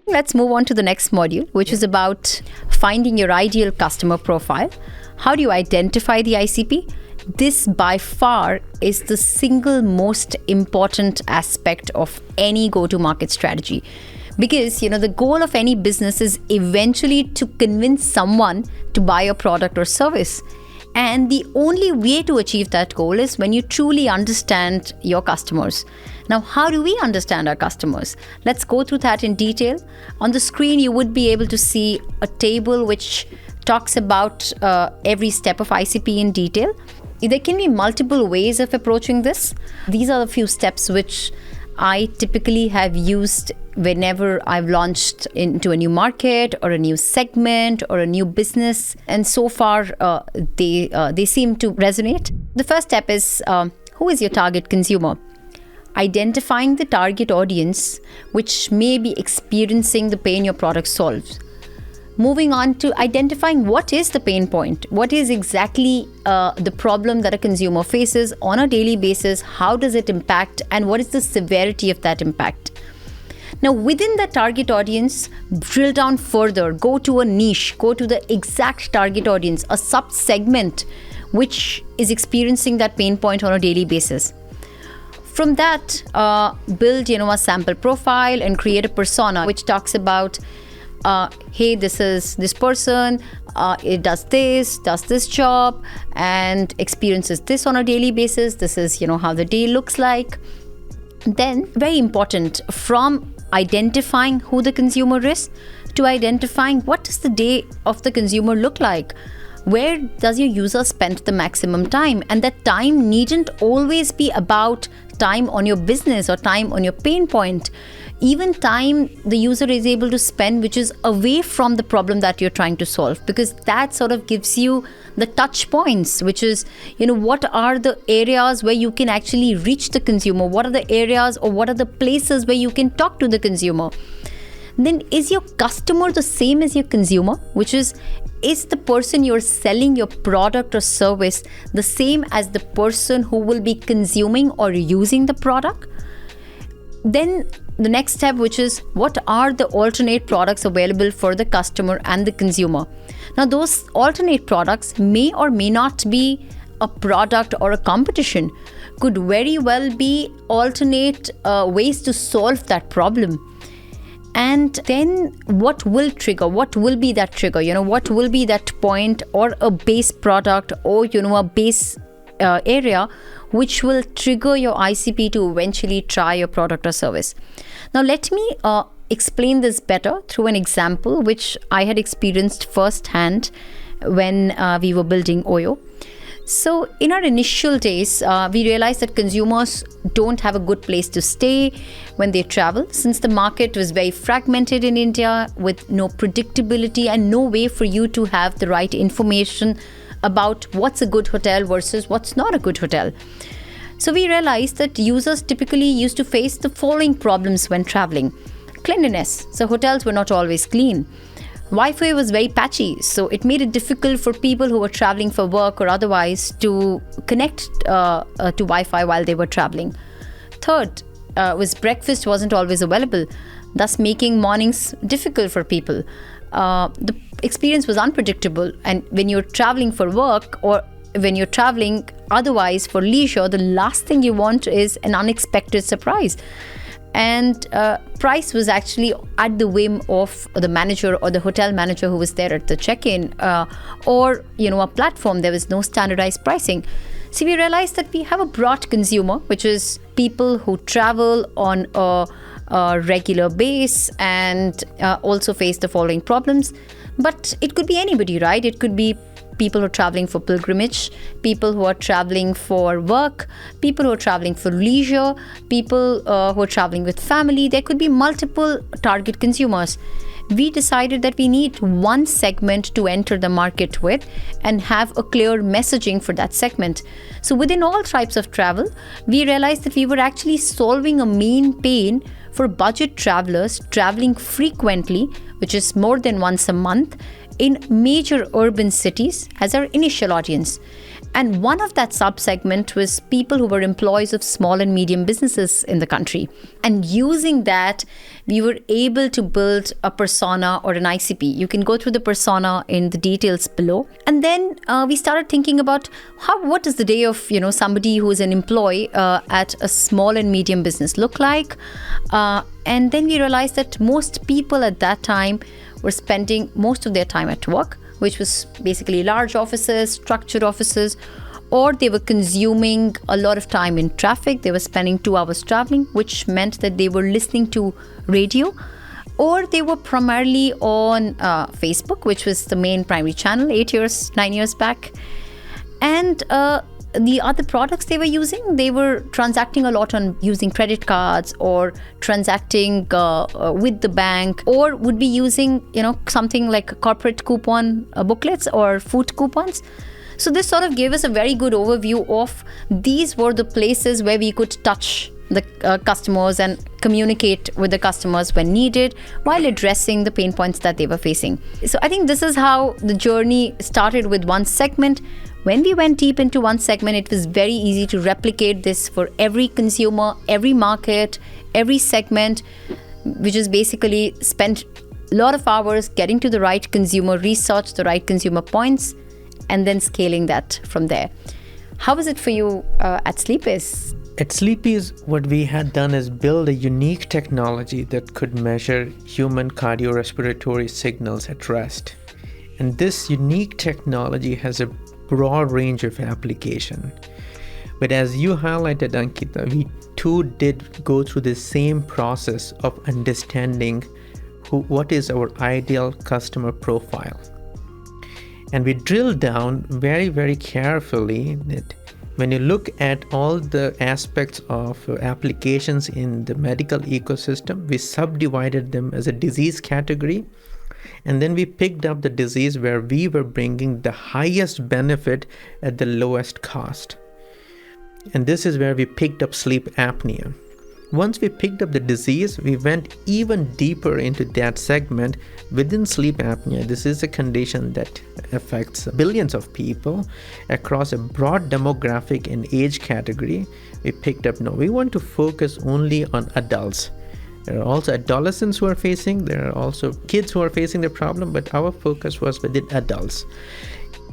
Let's move on to the next module, which is about finding your ideal customer profile. How do you identify the ICP? This by far is the single most important aspect of any go-to-market strategy. Because, the goal of any business is eventually to convince someone to buy a product or service. And the only way to achieve that goal is when you truly understand your customers. Now, how do we understand our customers? Let's go through that in detail. On the screen, you would be able to see a table which talks about every step of ICP in detail. There can be multiple ways of approaching this. These are a few steps which I typically have used whenever I've launched into a new market or a new segment or a new business. And so far, they seem to resonate. The first step is, who is your target consumer? Identifying the target audience which may be experiencing the pain your product solves. Moving on to identifying what is the pain point, what is exactly the problem that a consumer faces on a daily basis, how does it impact, and what is the severity of that impact. Now, within the target audience, drill down further, go to a niche, go to the exact target audience, a sub-segment which is experiencing that pain point on a daily basis. From that, build a sample profile and create a persona which talks about hey, this is this person, it does this job, and experiences this on a daily basis. This is, how the day looks like. Then, very important, from identifying who the consumer is to identifying what does the day of the consumer look like. Where does your user spend the maximum time? And that time needn't always be about time on your business or time on your pain point. Even time the user is able to spend which is away from the problem that you're trying to solve, because that sort of gives you the touch points, which is, what are the areas where you can actually reach the consumer? What are the areas or what are the places where you can talk to the consumer? Then is your customer the same as your consumer, which is the person you're selling your product or service the same as the person who will be consuming or using the product? Then the next step, which is what are the alternate products available for the customer and the consumer? Now, those alternate products may or may not be a product or a competition, could very well be alternate ways to solve that problem. And then what will be that trigger? What will be that point or a base product or, a base area which will trigger your ICP to eventually try your product or service. Now, let me explain this better through an example which I had experienced firsthand when we were building Oyo. So in our initial days, we realized that consumers don't have a good place to stay when they travel, since the market was very fragmented in India with no predictability and no way for you to have the right information about what's a good hotel versus what's not a good hotel. So we realized that users typically used to face the following problems when traveling. Cleanliness. So hotels were not always clean. Wi-Fi was very patchy, so it made it difficult for people who were traveling for work or otherwise to connect to Wi-Fi while they were traveling. Third was breakfast wasn't always available, thus making mornings difficult for people. The experience was unpredictable, and when you're traveling for work or when you're traveling otherwise for leisure, the last thing you want is an unexpected surprise. And price was actually at the whim of the manager or the hotel manager who was there at the check-in, or a platform. There was no standardized pricing. So we realized that we have a broad consumer, which is people who travel on a regular base and also face the following problems. But it could be anybody, right? It could be people who are traveling for pilgrimage, people who are traveling for work, people who are traveling for leisure, people who are traveling with family. There could be multiple target consumers. We decided that we need one segment to enter the market with and have a clear messaging for that segment. So within all types of travel, we realized that we were actually solving a main pain for budget travelers traveling frequently, which is more than once a month, in major urban cities as our initial audience. And one of that subsegment was people who were employees of small and medium businesses in the country. And using that, we were able to build a persona or an ICP. You can go through the persona in the details below. And then we started thinking about what does the day of somebody who is an employee at a small and medium business look like. And then we realized that most people at that time were spending most of their time at work, which was basically large offices, structured offices, or they were consuming a lot of time in traffic. They were spending 2 hours traveling, which meant that they were listening to radio, or they were primarily on Facebook, which was the main primary channel 9 years back. And the other products they were using, they were transacting a lot on using credit cards or transacting with the bank, or would be using something like corporate coupon booklets or food coupons. So this sort of gave us a very good overview of these were the places where we could touch the customers and communicate with the customers when needed while addressing the pain points that they were facing. So I think this is how the journey started with one segment. When we went deep into one segment, it was very easy to replicate this for every consumer, every market, every segment, which is basically spent a lot of hours getting to the right consumer research, the right consumer points, and then scaling that from there. How was it for you at Sleepy's? At Sleepy's, what we had done is build a unique technology that could measure human cardiorespiratory signals at rest. And this unique technology has a broad range of application. But as you highlighted, Ankita, we too did go through the same process of understanding what is our ideal customer profile. And we drilled down very, very carefully that when you look at all the aspects of applications in the medical ecosystem, we subdivided them as a disease category. And then we picked up the disease where we were bringing the highest benefit at the lowest cost. And this is where we picked up sleep apnea. Once we picked up the disease, we went even deeper into that segment within sleep apnea. This is a condition that affects billions of people across a broad demographic and age category. We picked up, no, we want to focus only on adults. There are also adolescents who are facing, there are also kids who are facing the problem, but our focus was within adults.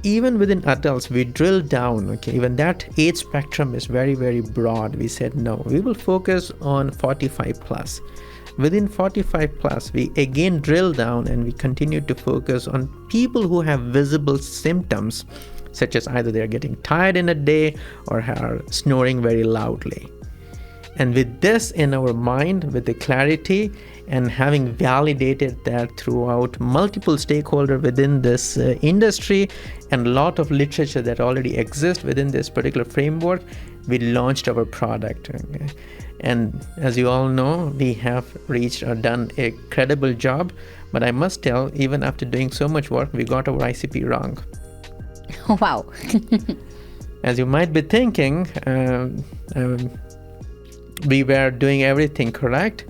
Even within adults, we drilled down, even that age spectrum is very, very broad. We said, no, we will focus on 45 plus. Within 45 plus, we again drilled down and we continued to focus on people who have visible symptoms, such as either they're getting tired in a day or are snoring very loudly. And with this in our mind, with the clarity and having validated that throughout multiple stakeholders within this industry and a lot of literature that already exists within this particular framework, we launched our product. Okay? And as you all know, we have reached or done a credible job. But I must tell, even after doing so much work, we got our ICP wrong. Wow. As you might be thinking, we were doing everything correct,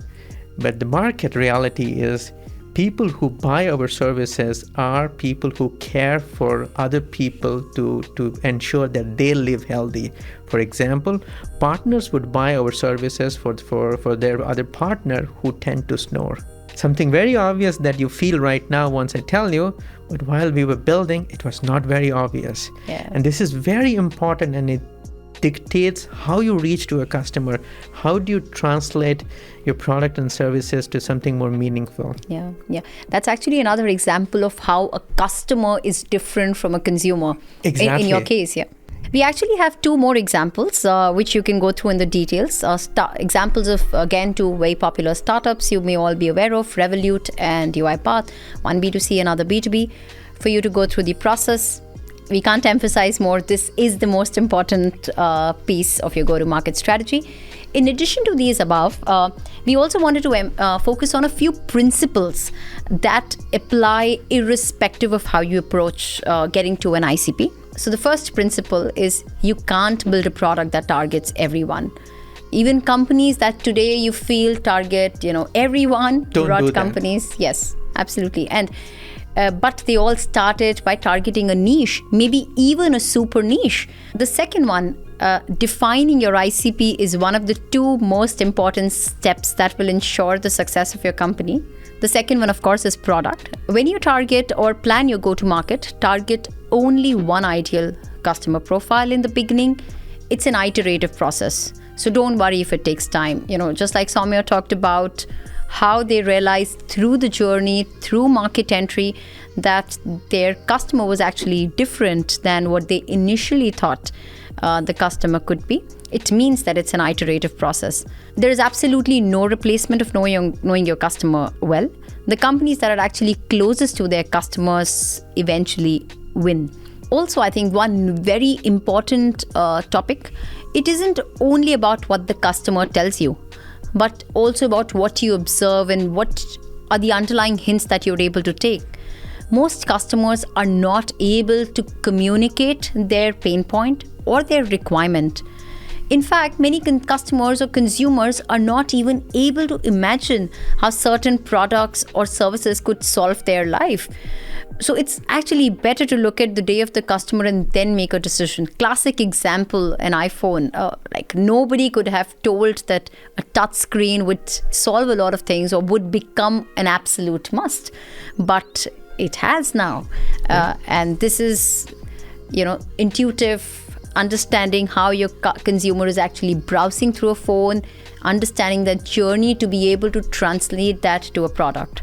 but the market reality is people who buy our services are people who care for other people to ensure that they live healthy. For example, partners would buy our services for their other partner who tend to snore. Something very obvious that you feel right now once I tell you, but while we were building, it was not very obvious. Yeah. And this is very important, and it dictates how you reach to a customer. How do you translate your product and services to something more meaningful? Yeah. That's actually another example of how a customer is different from a consumer. Exactly. In your case, yeah. We actually have 2 more examples, which you can go through in the details. Examples of, again, 2 very popular startups you may all be aware of, Revolut and UiPath, one B2C, another B2B, for you to go through the process. We can't emphasize more, this is the most important piece of your go-to-market strategy. In addition to these above, we also wanted to focus on a few principles that apply irrespective of how you approach getting to an ICP. So the first principle is you can't build a product that targets everyone. Even companies that today you feel target, everyone, Don't do that. companies, yes, absolutely. And but they all started by targeting a niche, maybe even a super niche. The second one, defining your ICP, is one of the two most important steps that will ensure the success of your company. The second one, of course, is product. When you target or plan your go-to-market, target only one ideal customer profile in the beginning. It's an iterative process. So don't worry if it takes time. Just like Soumya talked about how they realized through the journey, through market entry, that their customer was actually different than what they initially thought the customer could be. It means that it's an iterative process. There is absolutely no replacement of knowing your customer well. The companies that are actually closest to their customers eventually win. Also, I think one very important topic, it isn't only about what the customer tells you, but also about what you observe and what are the underlying hints that you're able to take. Most customers are not able to communicate their pain point or their requirement. In fact, many customers or consumers are not even able to imagine how certain products or services could solve their life. So it's actually better to look at the day of the customer and then make a decision. Classic example, an iPhone. Like nobody could have told that a touch screen would solve a lot of things or would become an absolute must. But it has now. And this is, intuitive understanding how your consumer is actually browsing through a phone, understanding that journey to be able to translate that to a product.